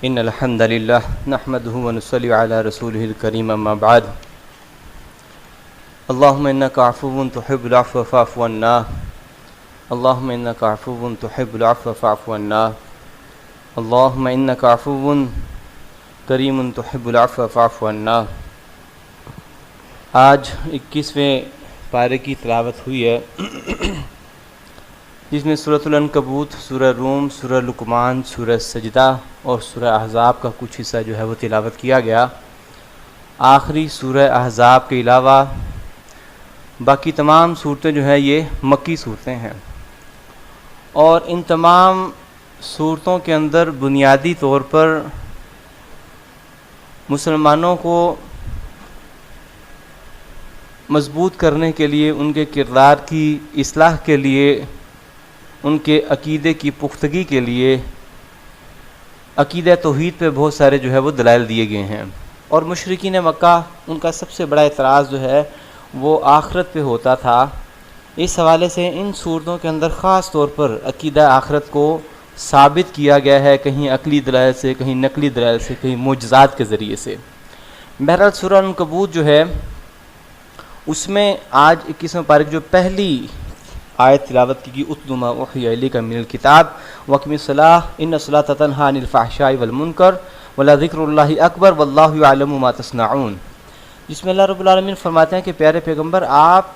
ان الحمد للہ نحمده ونصلی علی رسوله الکریم اما بعد اللہم انک عفو تحب العفو فاعف عنا اللہم انک عفو تحب العفو فاعف عنا اللہم انک عفو کریم تحب العفو فاعف عنا۔ آج 21ویں پارے کی تلاوت ہوئی ہے جس میں سورۃ العنکبوت، سورہ روم، سورہ لقمان، سورہ سجدہ اور سورہ احزاب کا کچھ حصہ جو ہے وہ تلاوت کیا گیا۔ آخری سورہ احزاب کے علاوہ باقی تمام صورتیں جو ہیں یہ مکی صورتیں ہیں، اور ان تمام صورتوں کے اندر بنیادی طور پر مسلمانوں کو مضبوط کرنے کے لیے، ان کے کردار کی اصلاح کے لیے، ان کے عقیدے کی پختگی کے لیے عقیدہ توحید پہ بہت سارے جو ہے وہ دلائل دیے گئے ہیں۔ اور مشرکین مکہ، ان کا سب سے بڑا اعتراض جو ہے وہ آخرت پہ ہوتا تھا۔ اس حوالے سے ان صورتوں کے اندر خاص طور پر عقیدہ آخرت کو ثابت کیا گیا ہے، کہیں عقلی دلائل سے، کہیں نقلی دلائل سے، کہیں معجزات کے ذریعے سے۔ بہرحال سورہ العنکبوت جو ہے اس میں آج 21ویں پارے کی جو پہلی آیت تلاوت کی گئی، اتل ما اوحی الیک من الکتاب واقم الصلاۃ ان الصلاۃ تنہی عن الفحشاء والمنکر ولذکر اللہ اکبر واللہ یعلم ما تصنعون، جس میں اللہ رب العالمین فرماتے ہیں کہ پیارے پیغمبر آپ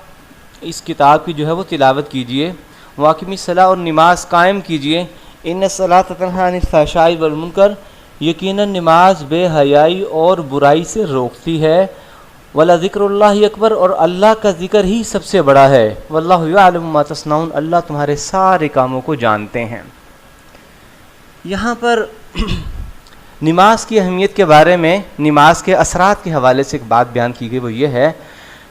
اس کتاب کی جو ہے وہ تلاوت کیجئے، واقم الصلاۃ اور نماز قائم کیجئے، ان الصلاۃ تنہی عن الفحشاء والمنکر یقیناً نماز بے حیائی اور برائی سے روکتی ہے، وَلَذِكْرُ اللَّهِ اکبر اور اللہ کا ذکر ہی سب سے بڑا ہے، وَاللَّهُ يَعْلَمُ مَا تَصْنَعُونَ اللہ تمہارے سارے کاموں کو جانتے ہیں۔ یہاں پر نماز کی اہمیت کے بارے میں، نماز کے اثرات کے حوالے سے ایک بات بیان کی گئی، وہ یہ ہے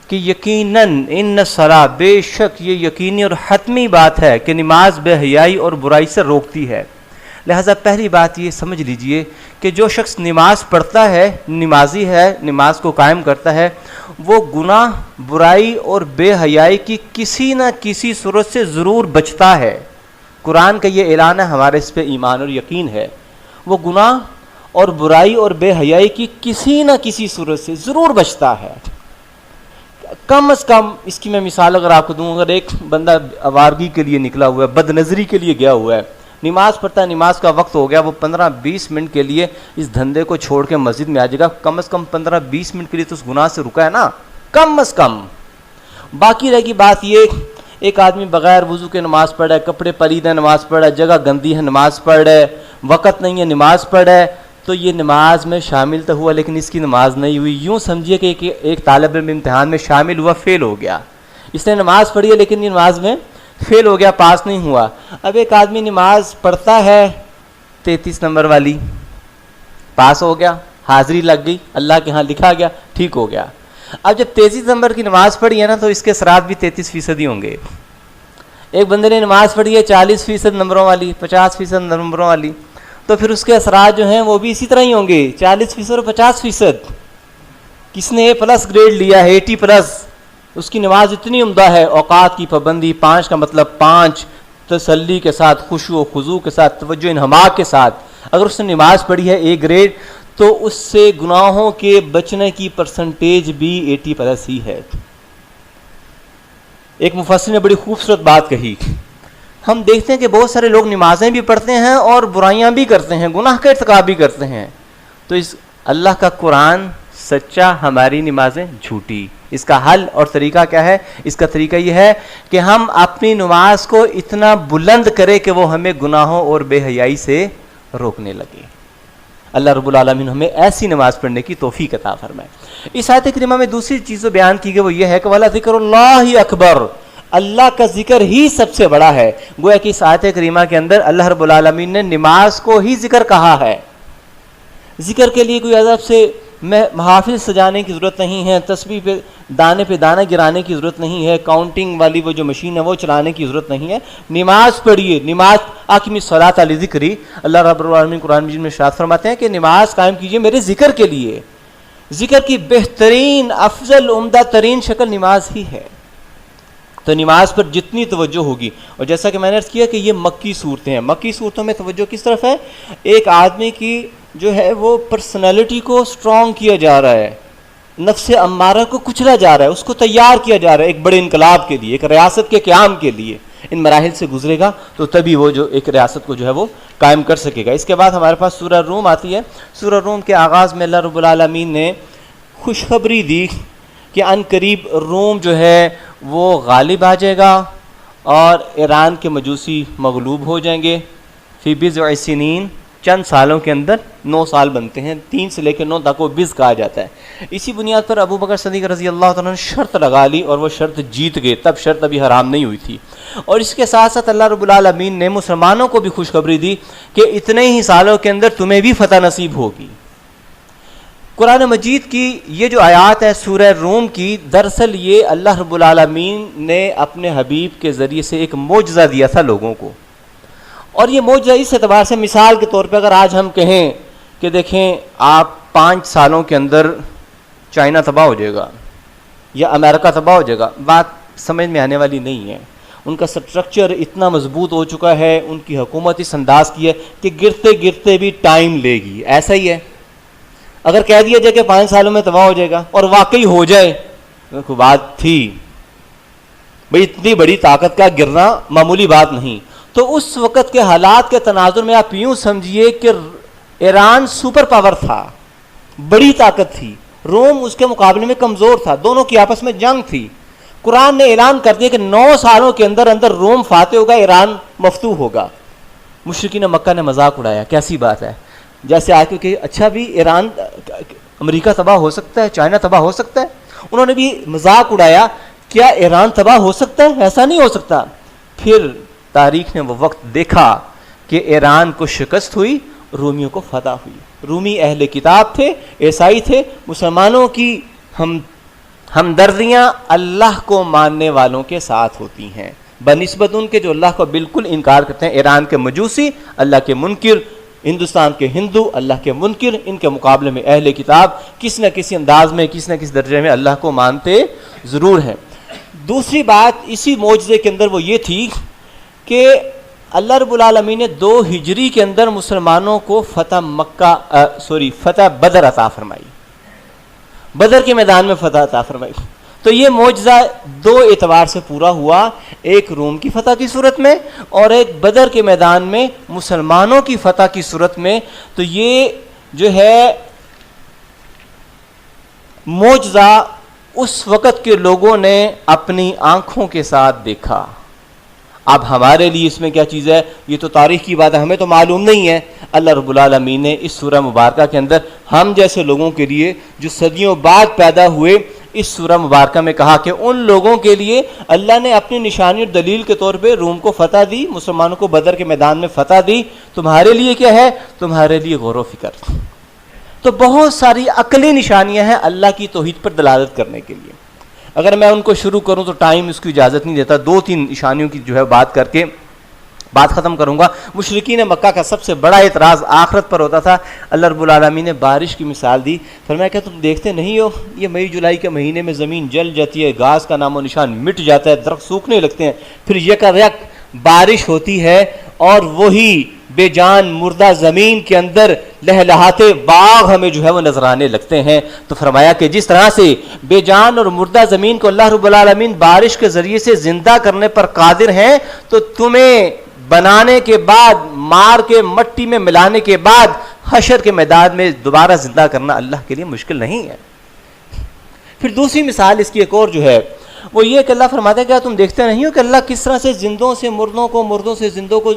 کہ یقیناً ان الصلاۃ بے شک یہ یقینی اور حتمی بات ہے کہ نماز بے حیائی اور برائی سے روکتی ہے۔ لہٰذا پہلی بات یہ سمجھ لیجئے کہ جو شخص نماز پڑھتا ہے، نمازی ہے، نماز کو قائم کرتا ہے، وہ گناہ، برائی اور بے حیائی کی کسی نہ کسی صورت سے ضرور بچتا ہے۔ قرآن کا یہ اعلان ہے، ہمارے اس پہ ایمان اور یقین ہے، وہ گناہ اور برائی اور بے حیائی کی کسی نہ کسی صورت سے ضرور بچتا ہے۔ کم از کم اس کی میں مثال اگر آپ کو دوں، اگر ایک بندہ آوارگی کے لیے نکلا ہوا ہے، بد نظری کے لیے گیا ہوا ہے، نماز پڑھتا ہے، نماز کا وقت ہو گیا، وہ 15-20 منٹ کے لیے اس دھندے کو چھوڑ کے مسجد میں آ جائے گا، کم از کم 15-20 منٹ کے لیے تو اس گناہ سے رکا ہے نا، کم از کم۔ باقی رہ گی بات یہ، ایک آدمی بغیر وضو کے نماز پڑھ رہا ہے، کپڑے پلید ہیں نماز پڑھ رہا ہے، جگہ گندی ہے نماز پڑھ رہا ہے، وقت نہیں ہے نماز پڑھ رہا ہے، تو یہ نماز میں شامل تو ہوا لیکن اس کی نماز نہیں ہوئی۔ یوں سمجھیے کہ ایک طالب علم امتحان میں شامل ہوا، فیل ہو گیا، اس نے نماز پڑھی ہے لیکن یہ نماز میں فیل ہو گیا، پاس نہیں ہوا۔ اب ایک آدمی نماز پڑھتا ہے 33 نمبر والی، پاس ہو گیا، حاضری لگ گئی، اللہ کے ہاں لکھا گیا، ٹھیک ہو گیا۔ اب جب 33 نمبر کی نماز پڑھی ہے نا تو اس کے اثرات بھی 33% ہی ہوں گے۔ ایک بندے نے نماز پڑھی ہے 40% نمبروں والی، 50% نمبروں والی، تو پھر اس کے اثرات جو ہیں وہ بھی اسی طرح ہی ہوں گے، 40% اور 50%۔ کس نے A+ گریڈ لیا ہے، 80+، اس کی نماز اتنی عمدہ ہے، اوقات کی پابندی، 5 کا مطلب 5، تسلی کے ساتھ، خشوع و خضوع کے ساتھ، توجہ انہماک کے ساتھ، اگر اس نے نماز پڑھی ہے A گریڈ تو اس سے گناہوں کے بچنے کی پرسنٹیج بھی 80+ ہی ہے۔ ایک مفسر نے بڑی خوبصورت بات کہی، ہم دیکھتے ہیں کہ بہت سارے لوگ نمازیں بھی پڑھتے ہیں اور برائیاں بھی کرتے ہیں، گناہ کا ارتکاب بھی کرتے ہیں، تو اس اللہ کا قرآن سچا، ہماری نمازیں جھوٹی۔ اس کا حل اور طریقہ کیا ہے؟ اس کا طریقہ یہ ہے کہ ہم اپنی نماز کو اتنا بلند کریں کہ وہ ہمیں گناہوں اور بے حیائی سے روکنے لگے۔ اللہ رب العالمین ہمیں ایسی نماز پڑھنے کی توفیق عطا فرمائے۔ اس آیت کریمہ میں دوسری چیز جو بیان کی گئی وہ یہ ہے کہ وَلَذِكْرُ اللَّهِ اکبر اللہ کا ذکر ہی سب سے بڑا ہے۔ گویا کہ اس آیت کریمہ کے اندر اللہ رب العالمین نے نماز کو ہی ذکر کہا ہے۔ ذکر کے لیے کوئی ادب سے محافل سجانے کی ضرورت نہیں ہے، تسبیح پہ دانہ گرانے کی ضرورت نہیں ہے، کاؤنٹنگ والی وہ جو مشین ہے وہ چلانے کی ضرورت نہیں ہے۔ نماز پڑھیے، نماز اقیم الصلاۃ لذکری، اللہ رب العالمین قرآن مجید میں ارشاد فرماتے ہیں کہ نماز قائم کیجیے میرے ذکر کے لیے۔ ذکر کی بہترین، افضل، عمدہ ترین شکل نماز ہی ہے۔ تو نماز پر جتنی توجہ ہوگی، اور جیسا کہ میں نے عرض کیا کہ یہ مکی صورتیں ہیں، مکی صورتوں میں توجہ کس طرف ہے؟ ایک آدمی کی جو ہے وہ پرسنالٹی کو سٹرونگ کیا جا رہا ہے، نفس امارہ کو کچلا جا رہا ہے، اس کو تیار کیا جا رہا ہے ایک بڑے انقلاب کے لیے، ایک ریاست کے قیام کے لیے. ان مراحل سے گزرے گا تو تبھی وہ جو ایک ریاست کو جو ہے وہ قائم کر سکے گا. اس کے بعد ہمارے پاس سورہ روم آتی ہے. سورہ روم کے آغاز میں اللہ رب العالمین نے خوشخبری دی کہ ان قریب روم جو ہے وہ غالب آ جائے گا اور ایران کے مجوسی مغلوب ہو جائیں گے. فی بضع سنین، چند سالوں کے اندر 9 سال بنتے ہیں، 3 سے لے کے 9 تک کو بضع کہا جاتا ہے. اسی بنیاد پر ابو بکر صدیق رضی اللہ تعالیٰ نے شرط لگا لی اور وہ شرط جیت گئے. تب شرط ابھی حرام نہیں ہوئی تھی. اور اس کے ساتھ ساتھ اللہ رب العالمین نے مسلمانوں کو بھی خوشخبری دی کہ اتنے ہی سالوں کے اندر تمہیں بھی فتح نصیب ہوگی. قرآن مجید کی یہ جو آیات ہے سورہ روم کی، دراصل یہ اللہ رب العالمین نے اپنے حبیب کے ذریعے سے ایک معجزہ دیا تھا لوگوں کو. اور یہ معجزہ اس اعتبار سے، مثال کے طور پہ اگر آج ہم کہیں کہ دیکھیں آپ 5 سالوں کے اندر چائنا تباہ ہو جائے گا یا امریکہ تباہ ہو جائے گا، بات سمجھ میں آنے والی نہیں ہے. ان کا سٹرکچر اتنا مضبوط ہو چکا ہے، ان کی حکومت اس انداز کی ہے کہ گرتے گرتے بھی ٹائم لے گی. ایسا ہی ہے. اگر کہہ دیا جائے کہ 5 سالوں میں تباہ ہو جائے گا اور واقعی ہو جائے، کوئی بات تھی بھئی، اتنی بڑی طاقت کا گرنا معمولی بات نہیں. تو اس وقت کے حالات کے تناظر میں آپ یوں سمجھیے کہ ایران سپر پاور تھا، بڑی طاقت تھی، روم اس کے مقابلے میں کمزور تھا، دونوں کی آپس میں جنگ تھی. قرآن نے اعلان کر دیا کہ 9 سالوں کے اندر اندر روم فاتح ہوگا، ایران مفتوح ہوگا. مشرکین مکہ نے مذاق اڑایا، کیسی بات ہے، جیسے آ کے کہ اچھا بھی ایران، امریکہ تباہ ہو سکتا ہے، چائنا تباہ ہو سکتا ہے. انہوں نے بھی مذاق اڑایا، کیا ایران تباہ ہو سکتا ہے؟ ایسا نہیں ہو سکتا. پھر تاریخ نے وہ وقت دیکھا کہ ایران کو شکست ہوئی، رومیوں کو فتح ہوئی. رومی اہل کتاب تھے، عیسائی تھے. مسلمانوں کی ہمدردیاں اللہ کو ماننے والوں کے ساتھ ہوتی ہیں بنسبت ان کے جو اللہ کو بالکل انکار کرتے ہیں. ایران کے مجوسی اللہ کے منکر، ہندوستان کے ہندو اللہ کے منکر، ان کے مقابلے میں اہل کتاب کسی نہ کسی انداز میں، کسی نہ کسی درجے میں اللہ کو مانتے ضرور ہیں. دوسری بات اسی معجزے کے اندر وہ یہ تھی کہ اللہ رب العالمین نے 2 ہجری کے اندر مسلمانوں کو فتح بدر عطا فرمائی، بدر کے میدان میں فتح عطا فرمائی. تو یہ معجزہ 2 اعتبار سے پورا ہوا، ایک روم کی فتح کی صورت میں اور ایک بدر کے میدان میں مسلمانوں کی فتح کی صورت میں. تو یہ جو ہے معجزہ اس وقت کے لوگوں نے اپنی آنکھوں کے ساتھ دیکھا. اب ہمارے لیے اس میں کیا چیز ہے، یہ تو تاریخ کی بات ہے، ہمیں تو معلوم نہیں ہے. اللہ رب العالمین نے اس سورہ مبارکہ کے اندر ہم جیسے لوگوں کے لیے جو صدیوں بعد پیدا ہوئے، اس سورہ مبارکہ میں کہا کہ ان لوگوں کے لیے اللہ نے اپنی نشانی اور دلیل کے طور پہ روم کو فتح دی، مسلمانوں کو بدر کے میدان میں فتح دی. تمہارے لیے کیا ہے؟ تمہارے لیے غور و فکر. تو بہت ساری عقلی نشانیاں ہیں اللہ کی توحید پر دلالت کرنے کے لیے. اگر میں ان کو شروع کروں تو ٹائم اس کی اجازت نہیں دیتا. 2-3 نشانیوں کی جو ہے بات کر کے بات ختم کروں گا. مشرکین مکہ کا سب سے بڑا اعتراض آخرت پر ہوتا تھا. اللہ رب العالمین نے بارش کی مثال دی، فرمایا کہ تم دیکھتے نہیں ہو یہ مئی جولائی کے مہینے میں زمین جل جاتی ہے، گھاس کا نام و نشان مٹ جاتا ہے، درخت سوکھنے لگتے ہیں، پھر یکایک بارش ہوتی ہے اور وہی بے جان مردہ زمین کے اندر لہلہاتے باغ ہمیں جو ہے وہ نظر آنے لگتے ہیں. تو فرمایا کہ جس طرح سے بے جان اور مردہ زمین کو اللہ رب العالمین بارش کے ذریعے سے زندہ کرنے پر قادر ہیں، تو تمہیں بنانے کے بعد، مار کے مٹی میں ملانے کے بعد حشر کے میدان میں دوبارہ زندہ کرنا اللہ کے لیے مشکل نہیں ہے. پھر دوسری مثال اس کی ایک اور جو ہے وہ یہ کہ اللہ فرماتا ہے کہ تم دیکھتے نہیں ہو کہ اللہ کس طرح سے زندوں سے مردوں کو، مردوں سے زندوں کو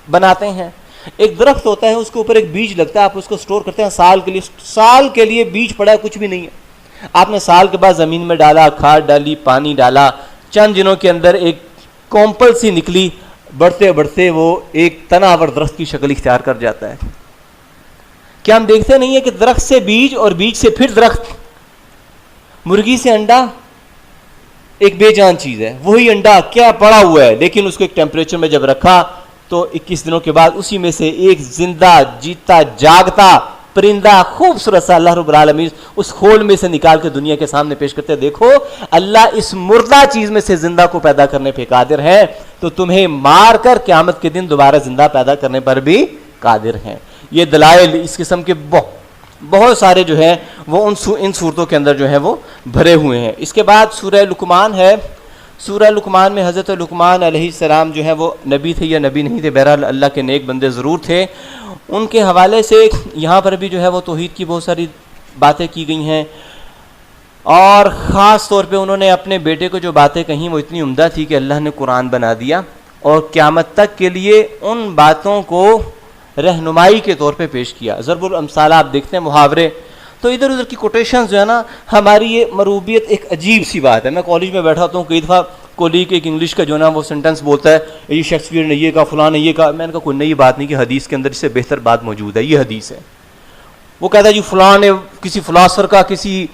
بناتے ہیں. ایک درخت ہوتا ہے، اس کے اوپر ایک بیج لگتا ہے، آپ اس کو سٹور کرتے ہیں سال کے لیے بیج پڑا ہے، کچھ بھی نہیں ہے. آپ نے سال کے بعد زمین میں ڈالا، کھاد ڈالی، پانی ڈالا، چند دنوں کے اندر ایک کومپل سی نکلی، بڑھتے بڑھتے وہ ایک تناور درخت کی شکل اختیار کر جاتا ہے. کیا ہم دیکھتے نہیں ہیں کہ درخت سے بیج اور بیج سے پھر درخت، مرغی سے انڈا ایک بے جان چیز ہے، وہی انڈا کیا پڑا ہوا ہے، لیکن اس کو ایک ٹیمپریچر میں جب رکھا تو 21 دنوں کے بعد اسی میں سے ایک زندہ جیتا جاگتا پرندہ خوبصورت سا اللہ رب العالمین اس خول میں سے نکال کے دنیا کے سامنے پیش کرتے ہیں. دیکھو اللہ اس مردہ چیز میں سے زندہ کو پیدا کرنے پہ قادر ہے، تو تمہیں مار کر قیامت کے دن دوبارہ زندہ پیدا کرنے پر بھی قادر ہیں. یہ دلائل اس قسم کے بہت سارے جو ہیں وہ ان صورتوں کے اندر جو ہیں وہ بھرے ہوئے ہیں. اس کے بعد سورہ لقمان ہے. سورہ لقمان میں حضرت لقمان علیہ السلام جو ہے وہ نبی تھے یا نبی نہیں تھے، بہرحال اللہ کے نیک بندے ضرور تھے. ان کے حوالے سے یہاں پر بھی جو ہے وہ توحید کی بہت ساری باتیں کی گئی ہیں، اور خاص طور پہ انہوں نے اپنے بیٹے کو جو باتیں کہیں وہ اتنی عمدہ تھی کہ اللہ نے قرآن بنا دیا، اور قیامت تک کے لیے ان باتوں کو رہنمائی کے طور پہ پیش کیا. ضرب الامثال آپ دیکھتے ہیں محاورے، تو ادھر ادھر کی کوٹیشنز جو ہے نا، ہماری یہ مروبیت ایک عجیب سی بات ہے. میں کالج میں بیٹھا ہوتا ہوں، کئی دفعہ کولیگ ایک انگلش کا جو ہے نا وہ سینٹنس بولتا ہے، یہ شیکسپیئر نے یہ کہا، فلاں نے یہ کہا. میں نے کہا کوئی نئی بات نہیں کہ حدیث کے اندر اس سے بہتر بات موجود ہے، یہ حدیث ہے. وہ کہتا ہے جی فلاں نے کسی فلاسفر کا، کسی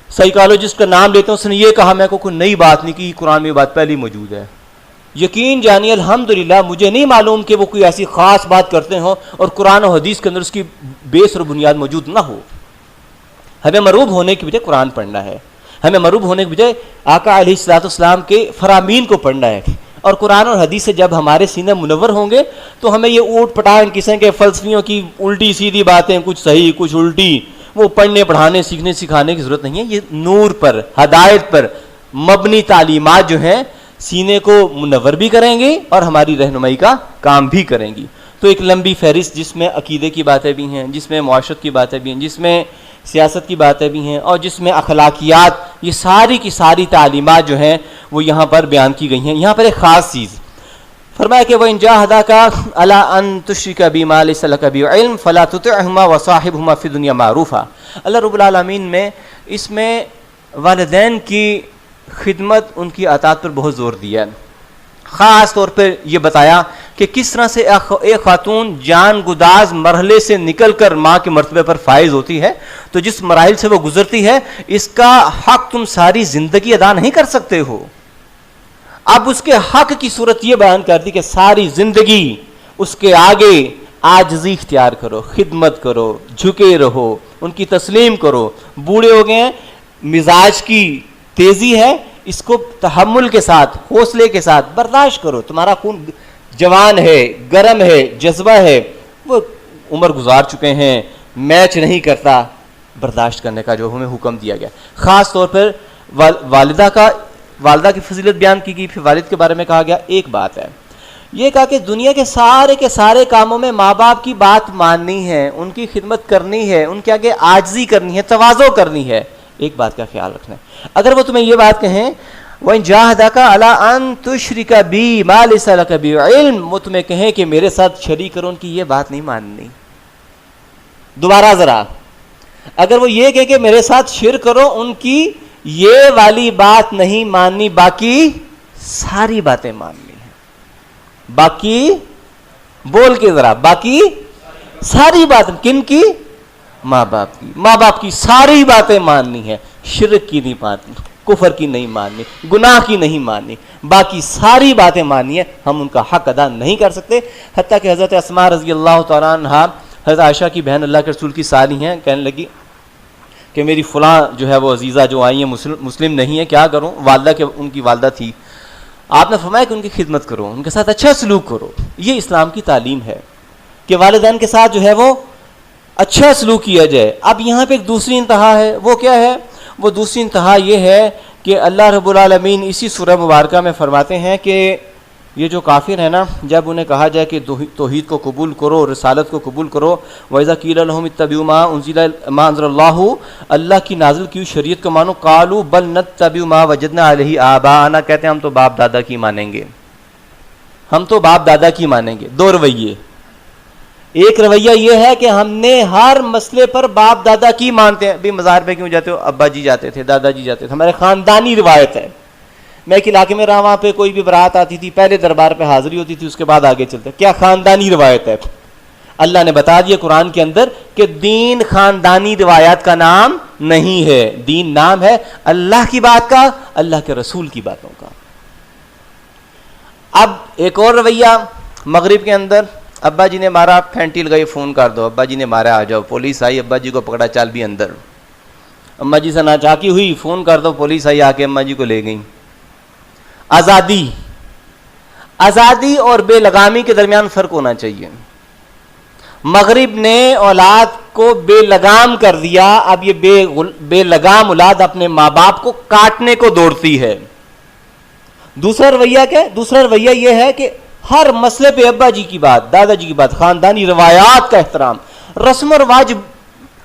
سائیکالوجسٹ کا نام لیتے ہیں، اس نے یہ کہا. میں کو کوئی نئی بات نہیں کہ قرآن میں یہ بات پہلی موجود ہے. یقین جانیے الحمدللہ مجھے نہیں معلوم کہ وہ کوئی ایسی خاص بات کرتے ہوں اور قرآن و حدیث کے اندر اس کی بیس اور بنیاد موجود نہ ہو. ہمیں مروب ہونے کی بجائے قرآن پڑھنا ہے، ہمیں مروب ہونے کی بجائے آقا علیہ الصلوۃ والسلام کے فرامین کو پڑھنا ہے. اور قرآن اور حدیث سے جب ہمارے سینے منور ہوں گے تو ہمیں یہ اوٹ پٹانگ قسم کے فلسفیوں کی الٹی سیدھی باتیں، کچھ صحیح کچھ الٹی، وہ پڑھنے پڑھانے سیکھنے سکھانے کی ضرورت نہیں ہے. یہ نور پر، ہدایت پر مبنی تعلیمات جو ہیں سینے کو منور بھی کریں گی اور ہماری رہنمائی کا کام بھی کریں گی. تو ایک لمبی فہرست جس میں عقیدے کی باتیں بھی ہیں، جس میں معاشرت کی باتیں بھی ہیں، جس میں سیاست کی باتیں بھی ہیں، اور جس میں اخلاقیات، یہ ساری کی ساری تعلیمات جو ہیں وہ یہاں پر بیان کی گئی ہیں. یہاں پر ایک خاص چیز فرمایا کہ وَإِن جَاهَدَاكَ عَلَىٰ أَن تُشْرِكَ بِي مَا لَيْسَ لَكَ بِهِ عِلْمٌ فَلَا تُطِعْهُمَا وَصَاحِبْهُمَا فِي الدُّنْيَا مَعْرُوفًا. اللہ رب العالمین میں اس میں والدین کی خدمت، ان کی اطاعت پر بہت زور دیا ہے. خاص طور پر یہ بتایا کہ کس طرح سے ایک خاتون جان گداز مرحلے سے نکل کر ماں کے مرتبے پر فائز ہوتی ہے، تو جس مراحل سے وہ گزرتی ہے اس کا حق تم ساری زندگی ادا نہیں کر سکتے ہو. اب اس کے حق کی صورت یہ بیان کر دی کہ ساری زندگی اس کے آگے عاجزی اختیار کرو، خدمت کرو، جھکے رہو، ان کی تسلیم کرو. بوڑھے ہو گئے ہیں، مزاج کی تیزی ہے، اس کو تحمل کے ساتھ، حوصلے کے ساتھ برداشت کرو. تمہارا خون جوان ہے، گرم ہے، جذبہ ہے، وہ عمر گزار چکے ہیں، میچ نہیں کرتا. برداشت کرنے کا جو ہمیں حکم دیا گیا. خاص طور پر والدہ کی فضیلت بیان کی گئی. پھر والد کے بارے میں کہا گیا ایک بات ہے، یہ کہا کہ دنیا کے سارے کاموں میں ماں باپ کی بات ماننی ہے، ان کی خدمت کرنی ہے، ان کے آگے عاجزی کرنی ہے، تواضع کرنی ہے. ایک بات کا خیال رکھنا ہے، اگر وہ تمہیں یہ بات کہیں وَإِن جَاهَدَاكَ عَلَىٰ أَن تُشْرِكَ بِي مَا لَيْسَ لَكَ بِهِ عِلْمٌ، وہ تمہیں کہیں کہ میرے ساتھ شریک کرو، ان کی یہ بات نہیں ماننی. دوبارہ ذرا، اگر وہ یہ کہے کہ میرے ساتھ شرک کرو، ان کی یہ والی بات نہیں ماننی، باقی ساری باتیں ماننی ہیں. باقی بول کے ذرا، باقی ساری باتیں کن کی؟ ماں باپ کی. ماں باپ کی ساری باتیں ماننی ہیں، شرک کی نہیں ماننی، کفر کی نہیں ماننی، گناہ کی نہیں ماننی، باقی ساری باتیں ماننی ہیں. ہم ان کا حق ادا نہیں کر سکتے. حتیٰ کہ حضرت اسماء رضی اللہ تعالیٰ عنہا، حضرت عائشہ کی بہن، اللہ کے رسول کی سالی ہیں، کہنے لگی کہ میری فلاں جو ہے وہ عزیزہ جو آئی ہیں مسلم نہیں ہے، کیا کروں؟ والدہ کے، ان کی والدہ تھی. آپ نے فرمایا کہ ان کی خدمت کرو، ان کے ساتھ اچھا سلوک کرو. یہ اسلام کی تعلیم ہے کہ والدین کے ساتھ جو ہے وہ اچھا سلوک کیا جائے. اب یہاں پہ ایک دوسری انتہا ہے، وہ کیا ہے؟ وہ دوسری انتہا یہ ہے کہ اللہ رب العالمین اسی سورہ مبارکہ میں فرماتے ہیں کہ یہ جو کافر ہیں نا، جب انہیں کہا جائے کہ توحید کو قبول کرو، رسالت کو قبول کرو، وَإِذَا قِيلَ لَهُمِ اتَّبِعُوا مَا أَنزَلَ اللَّهُ، اللہ کی نازل کی شریعت کو مانو، قَالُوا بَلْ نَتَّبِعُ مَا وَجَدْنَا عَلَيْهِ آبَاءَنَا، کہتے ہیں ہم تو باپ دادا کی مانیں گے، ہم تو باپ دادا کی مانیں گے. دو رویے. ایک رویہ یہ ہے کہ ہم نے ہر مسئلے پر باپ دادا کی مانتے ہیں. بھی مزار پہ کیوں جاتے ہو؟ ابا جی جاتے تھے، دادا جی جاتے تھے، ہمارے خاندانی روایت ہے. میں ایک علاقے میں رہا، وہاں پہ کوئی بھی برات آتی تھی، پہلے دربار پہ حاضری ہوتی تھی، اس کے بعد آگے چلتے. کیا خاندانی روایت ہے. اللہ نے بتا دیا قرآن کے اندر کہ دین خاندانی روایات کا نام نہیں ہے. دین نام ہے اللہ کی بات کا، اللہ کے رسول کی باتوں کا. اب ایک اور رویہ مغرب کے اندر، ابا جی نے مارا، پھینٹی لگائی، فون کر دو، ابا جی نے مارا، آ جاؤ. پولیس آئی، ابا جی کو پکڑا، چال بھی اندر. اما جی سے ناچاکی ہوئی، فون کر دو، پولیس آئی، آ کے اما جی کو لے گئی. آزادی اور بے لگامی کے درمیان فرق ہونا چاہیے. مغرب نے اولاد کو بے لگام کر دیا، اب یہ بے لگام اولاد اپنے ماں باپ کو کاٹنے کو دوڑتی ہے۔ دوسرا رویہ کیا ہے؟ دوسرا رویہ یہ ہے کہ ہر مسئلے پہ ابا جی کی بات، دادا جی کی بات، خاندانی روایات کا احترام، رسم و رواج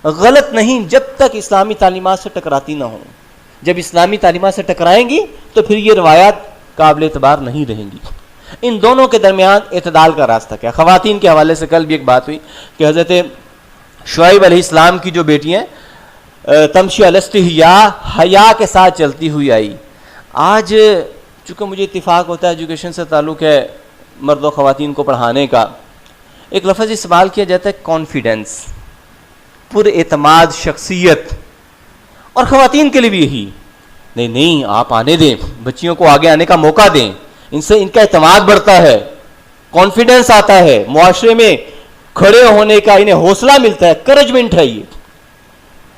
غلط نہیں جب تک اسلامی تعلیمات سے ٹکراتی نہ ہوں۔ جب اسلامی تعلیمات سے ٹکرائیں گی تو پھر یہ روایات قابل اعتبار نہیں رہیں گی۔ ان دونوں کے درمیان اعتدال کا راستہ کیا؟ خواتین کے حوالے سے کل بھی ایک بات ہوئی کہ حضرت شعیب علیہ السلام کی جو بیٹی ہیں تمشی علی استحیاء، حیا کے ساتھ چلتی ہوئی آئی۔ آج چونکہ مجھے اتفاق ہوتا ہے ایجوکیشن سے تعلق ہے مرد و خواتین کو پڑھانے کا، ایک لفظ استعمال کیا جاتا ہے کانفیڈنس، پر اعتماد شخصیت، اور خواتین کے لیے بھی یہی، نہیں آپ آنے دیں، بچیوں کو آگے آنے کا موقع دیں، ان سے ان کا اعتماد بڑھتا ہے، کانفیڈنس آتا ہے، معاشرے میں کھڑے ہونے کا انہیں حوصلہ ملتا ہے، کرجمنٹ ہے یہ۔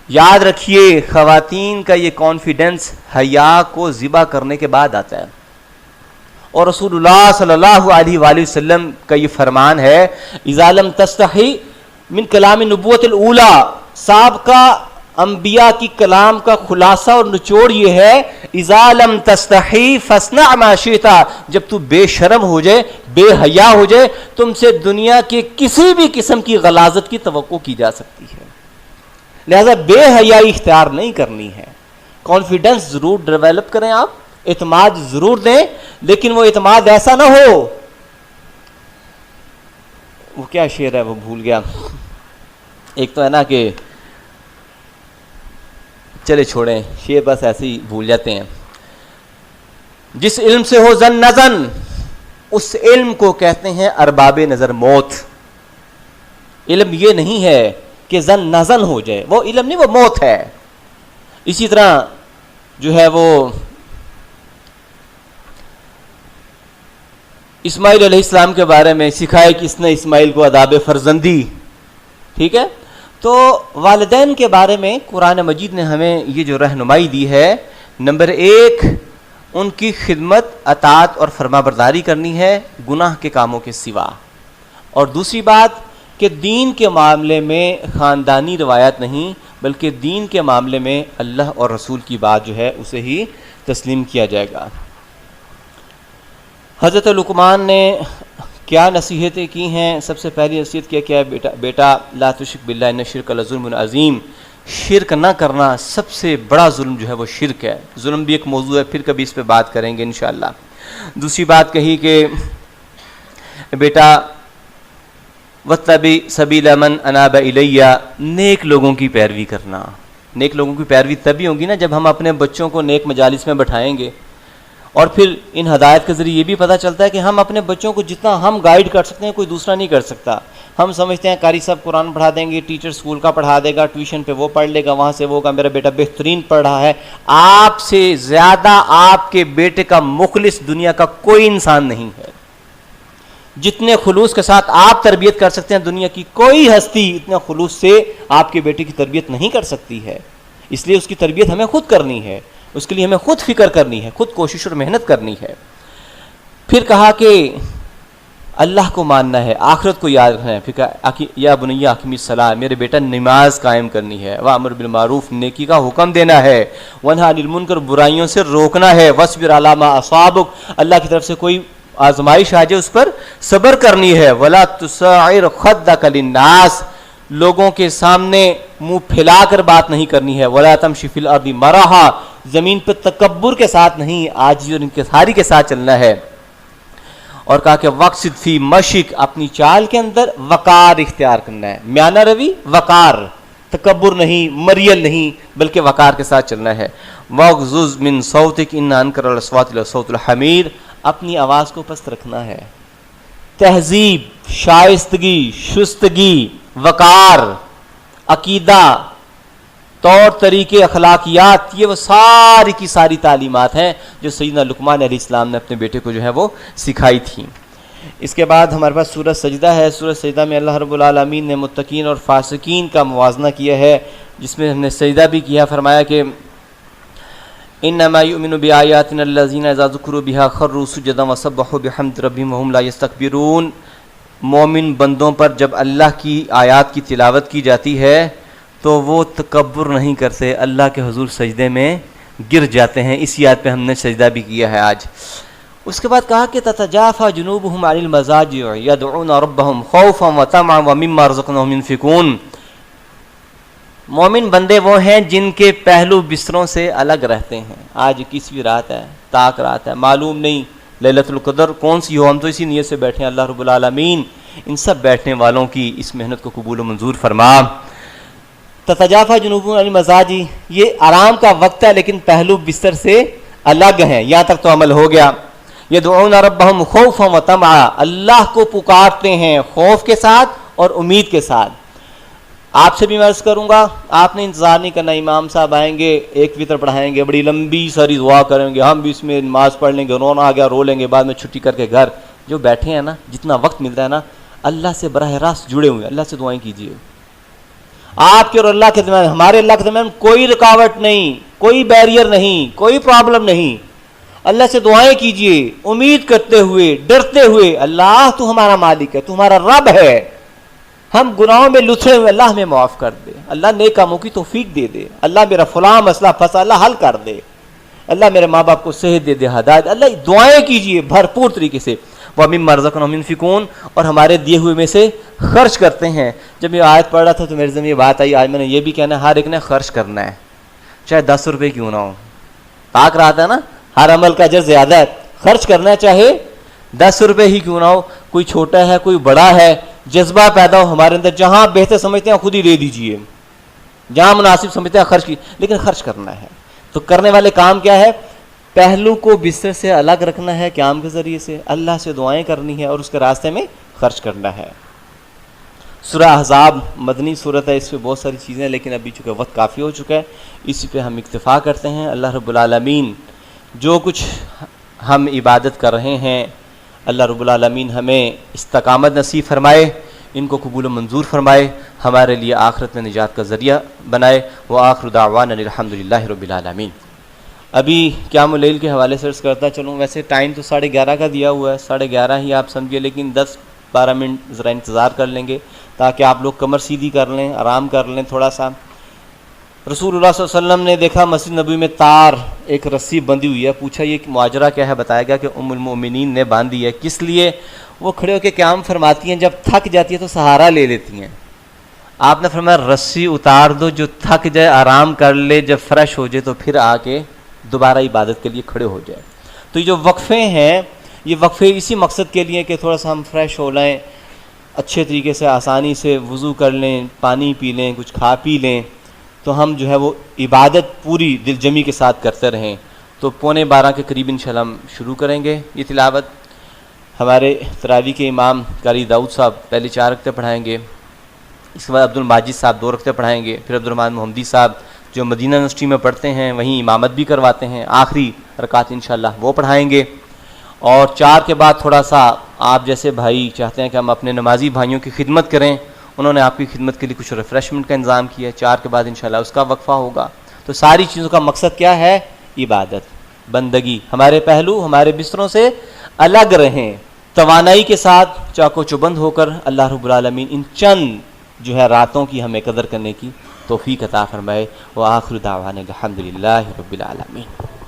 یاد رکھیے خواتین کا یہ کانفیڈنس حیا کو ذبح کرنے کے بعد آتا ہے، اور رسول اللہ صلی اللہ علیہ وآلہ وسلم کا یہ فرمان ہے اذا لم تستحی من کلام نبوت الاولی، سابقہ انبیاء کی کلام کا خلاصہ اور نچوڑ یہ ہے اذا لم تستحی فاصنع ما شئت، جب تو بے شرم ہو جائے، بے حیا ہو جائے، تم سے دنیا کے کسی بھی قسم کی غلاظت کی توقع کی جا سکتی ہے، لہذا بے حیائی اختیار نہیں کرنی ہے۔ کانفیڈنس ضرور ڈیولپ کریں، آپ اعتماد ضرور دیں، لیکن وہ اعتماد ایسا نہ ہو، وہ کیا شعر ہے وہ بھول گیا، ایک تو ہے نا کہ چلے چھوڑیں، شعر بس ایسے ہی بھول جاتے ہیں، جس علم سے ہو زن نزن اس علم کو کہتے ہیں ارباب نظر موت۔ علم یہ نہیں ہے کہ زن نزن ہو جائے، وہ علم نہیں، وہ موت ہے۔ اسی طرح جو ہے وہ اسماعیل علیہ السلام کے بارے میں سکھائے کہ اس نے اسماعیل کو آداب فرزندی، ٹھیک ہے؟ تو والدین کے بارے میں قرآن مجید نے ہمیں یہ جو رہنمائی دی ہے، نمبر ایک ان کی خدمت، اطاعت اور فرما برداری کرنی ہے گناہ کے کاموں کے سوا، اور دوسری بات کہ دین کے معاملے میں خاندانی روایت نہیں بلکہ دین کے معاملے میں اللہ اور رسول کی بات جو ہے اسے ہی تسلیم کیا جائے گا۔ حضرت لقمان نے کیا نصیحتیں کی ہیں؟ سب سے پہلی نصیحت کیا ہے؟ بیٹا لا تشرک باللہ ان الشرک لظلم عظیم، شرک نہ کرنا سب سے بڑا ظلم جو ہے وہ شرک ہے۔ ظلم بھی ایک موضوع ہے، پھر کبھی اس پہ بات کریں گے انشاءاللہ۔ دوسری بات کہی کہ بیٹا وَاتَّبِعْ سَبِيلَ مَنْ أَنَابَ إِلَيَّ، نیک لوگوں کی پیروی کرنا۔ نیک لوگوں کی پیروی تبھی ہوگی نا جب ہم اپنے بچوں کو نیک مجالس میں بٹھائیں گے، اور پھر ان ہدایت کے ذریعے یہ بھی پتہ چلتا ہے کہ ہم اپنے بچوں کو جتنا ہم گائیڈ کر سکتے ہیں کوئی دوسرا نہیں کر سکتا۔ ہم سمجھتے ہیں قاری صاحب قرآن پڑھا دیں گے، ٹیچر اسکول کا پڑھا دے گا، ٹیوشن پہ وہ پڑھ لے گا، وہاں سے وہ کا میرا بیٹا بہترین پڑھ رہا ہے۔ آپ سے زیادہ آپ کے بیٹے کا مخلص دنیا کا کوئی انسان نہیں ہے۔ جتنے خلوص کے ساتھ آپ تربیت کر سکتے ہیں دنیا کی کوئی ہستی اتنے خلوص سے آپ کے بیٹے کی تربیت نہیں کر سکتی ہے، اس لیے اس کی تربیت ہمیں خود کرنی ہے، اس کے لیے ہمیں خود فکر کرنی ہے، خود کوشش اور محنت کرنی ہے۔ پھر کہا کہ اللہ کو ماننا ہے، آخرت کو یاد رکھنا ہے، پھر کہا یا بنی اقیم الصلاۃ، میرے بیٹا نماز قائم کرنی ہے، وامر بالمعروف، نیکی کا حکم دینا ہے، ونہی عن المنکر، برائیوں سے روکنا ہے، واصبر علی ما اصابک، اللہ کی طرف سے کوئی آزمائش آ جائے اس پر صبر کرنی ہے، ولا تصعر خدک للناس، لوگوں کے سامنے منہ پھیلا کر بات نہیں کرنی ہے، ولا تمشی فی الارض مرحا، زمین پہ تکبر کے ساتھ نہیں، عاجزی اور انکساری کے ساتھ چلنا ہے۔ اور کہا کہ وقصد فی مشک، اپنی چال کے اندر وقار اختیار کرنا ہے، میانہ روی، وقار، تکبر نہیں، مریل نہیں، بلکہ وقار کے ساتھ چلنا ہے۔ وغضض من صوتک ان انکر الاصوات لصوت الحمیر، اپنی آواز کو پست رکھنا ہے۔ تہذیب، شائستگی، شستگی، وقار، عقیدہ، طور طریقے، اخلاقیات، یہ وہ ساری کی ساری تعلیمات ہیں جو سیدنا لقمان علیہ السلام نے اپنے بیٹے کو جو ہے وہ سکھائی تھی۔ اس کے بعد ہمارے پاس سورہ سجدہ ہے۔ سورہ سجدہ میں اللہ رب العالمین نے متقین اور فاسقین کا موازنہ کیا ہے، جس میں ہم نے سجدہ بھی کیا، فرمایا کہ انما یؤمن بآیاتنا الذین اذا ذکروا بها خروا سجدا وسبحوا بحمد ربهم وهم لا یستکبرون۔ مومن بندوں پر جب اللہ کی آیات کی تلاوت کی جاتی ہے تو وہ تکبر نہیں کرتے، اللہ کے حضور سجدے میں گر جاتے ہیں. اسی آیت پہ ہم نے سجدہ بھی کیا ہے آج. اس کے بعد کہا کہ تتجافى جنوبهم عن المضاجع يدعون ربهم خوفا وطمعا ومما رزقناهم ينفقون. مومن بندے وہ ہیں جن کے پہلو بستروں سے الگ رہتے ہیں. آج 21ویں رات ہے، طاق رات ہے، معلوم نہیں لیلۃ القدر کون سی ہو. ہم تو اسی نیت سے بیٹھے ہیں. اللہ رب العالمین ان سب بیٹھنے والوں کی اس محنت کو قبول و منظور فرما. تتجافى جنوبهم عن المضاجع، یہ آرام کا وقت ہے لیکن پہلو بستر سے الگ ہیں. یہاں تک تو عمل ہو گیا. یدعون ربهم خوفا وطمعا، اللہ کو پکارتے ہیں خوف کے ساتھ اور امید کے ساتھ. آپ سے بھی میں عرض کروں گا، آپ نے انتظار نہیں کرنا. امام صاحب آئیں گے، ایک وطر پڑھائیں گے، بڑی لمبی ساری دعا کریں گے، ہم بھی اس میں نماز پڑھ لیں گے، رونا آ گیا رو لیں گے، بعد میں چھٹی کر کے گھر. جو بیٹھے ہیں نا، جتنا وقت ملتا ہے نا، اللہ سے براہ راست جڑے ہوئے ہیں. اللہ سے دعائیں کیجیے. آپ کے اور اللہ کے درمیان، ہمارے اللہ کے درمیان کوئی رکاوٹ نہیں، کوئی بیریئر نہیں، کوئی پرابلم نہیں. اللہ سے دعائیں کیجیے امید کرتے ہوئے، ڈرتے ہوئے. اللہ تو ہمارا مالک ہے، تو ہمارا رب ہے. ہم گناہوں میں لتھڑے ہوئے، اللہ ہمیں معاف کر دے، اللہ نیک کاموں کی توفیق دے دے، اللہ میرا فلاں مسئلہ پھنسا اللہ حل کر دے، اللہ میرے ماں باپ کو صحت دے دے، ہدایت. اللہ دعائیں کیجیے بھرپور طریقے سے. وَمِمَّا رَزَقْنَاهُمْ يُنْفِقُونَ، اور ہمارے دیے ہوئے میں سے خرچ کرتے ہیں. جب یہ آیت پڑھ رہا تھا تو میرے ذہن میں یہ بات آئی، آج میں نے یہ بھی کہنا ہے، ہر ایک نے خرچ کرنا ہے، چاہے 10 روپے کیوں نہ ہو. طاق رہا تھا نا، ہر عمل کا اجر زیادہ ہے. خرچ کرنا ہے چاہے 10 روپے ہی کیوں نہ ہو. کوئی چھوٹا ہے کوئی بڑا ہے، جذبہ پیدا ہو ہمارے اندر. جہاں بہتر سمجھتے ہیں خود ہی دے دیجئے، جہاں مناسب سمجھتے ہیں خرچ کی، لیکن خرچ کرنا ہے. تو کرنے والے کام کیا ہے؟ پہلو کو بستر سے الگ رکھنا ہے قیام کے ذریعے سے، اللہ سے دعائیں کرنی ہے اور اس کے راستے میں خرچ کرنا ہے. سورہ احزاب مدنی صورت ہے، اس پہ بہت ساری چیزیں ہیں، لیکن ابھی چونکہ وقت کافی ہو چکا ہے اسی پہ ہم اکتفا کرتے ہیں. اللہ رب العالمین جو کچھ ہم عبادت کر رہے ہیں، اللہ رب العالمین ہمیں استقامت نصیب فرمائے، ان کو قبول و منظور فرمائے، ہمارے لیے آخرت میں نجات کا ذریعہ بنائے. وآخر دعوانا الحمدللہ رب العالمین. ابھی قیام اللیل کے حوالے سے عرض کرتا چلوں. ویسے ٹائم تو 11:30 کا دیا ہوا ہے، 11:30 ہی آپ سمجھیے، لیکن 10-12 منٹ ذرا انتظار کر لیں گے تاکہ آپ لوگ کمر سیدھی کر لیں، آرام کر لیں تھوڑا سا. رسول اللہ صلی اللہ علیہ وسلم نے دیکھا مسجد نبوی میں تار ایک رسی بندھی ہوئی ہے. پوچھا یہ ماجرا کیا ہے؟ بتایا گیا کہ ام المؤمنین نے باندھی ہے. کس لیے؟ وہ کھڑے ہو کے قیام فرماتی ہیں، جب تھک جاتی ہے تو سہارا لے لیتی ہیں. آپ نے فرمایا رسی اتار دو، جو تھک جائے آرام کر لے، جب فریش ہو جائے تو پھر آ کے دوبارہ عبادت کے لیے کھڑے ہو جائے. تو یہ جو وقفے ہیں، یہ وقفے اسی مقصد کے لیے کہ تھوڑا سا ہم فریش ہو لیں، اچھے طریقے سے آسانی سے وضو کر لیں، پانی پی لیں، کچھ کھا پی لیں، تو ہم جو ہے وہ عبادت پوری دل جمی کے ساتھ کرتے رہیں. تو 11:15 کے قریب انشاءاللہ ہم شروع کریں گے یہ تلاوت. ہمارے تراویح کے امام قاری داؤد صاحب پہلے 4 رکعتیں پڑھائیں گے، اس کے بعد عبد الماجد صاحب 2 رکعتیں پڑھائیں گے، پھر عبد الرحمن محمدی صاحب جو مدینہ یونیورسٹی میں پڑھتے ہیں وہیں امامت بھی کرواتے ہیں، آخری رکعت انشاءاللہ وہ پڑھائیں گے. اور 4 کے بعد تھوڑا سا آپ جیسے بھائی چاہتے ہیں کہ ہم اپنے نمازی بھائیوں کی خدمت کریں، انہوں نے آپ کی خدمت کے لیے کچھ ریفریشمنٹ کا انتظام کیا ہے. 4 کے بعد انشاءاللہ اس کا وقفہ ہوگا. تو ساری چیزوں کا مقصد کیا ہے؟ عبادت، بندگی. ہمارے پہلو ہمارے بستروں سے الگ رہیں، توانائی کے ساتھ چاقو چوبند ہو کر اللہ رب العالمین ان چند جو ہے راتوں کی ہمیں قدر کرنے کی توفیق عطا فرمائے. وآخر دعوانا الحمدللہ رب العالمین.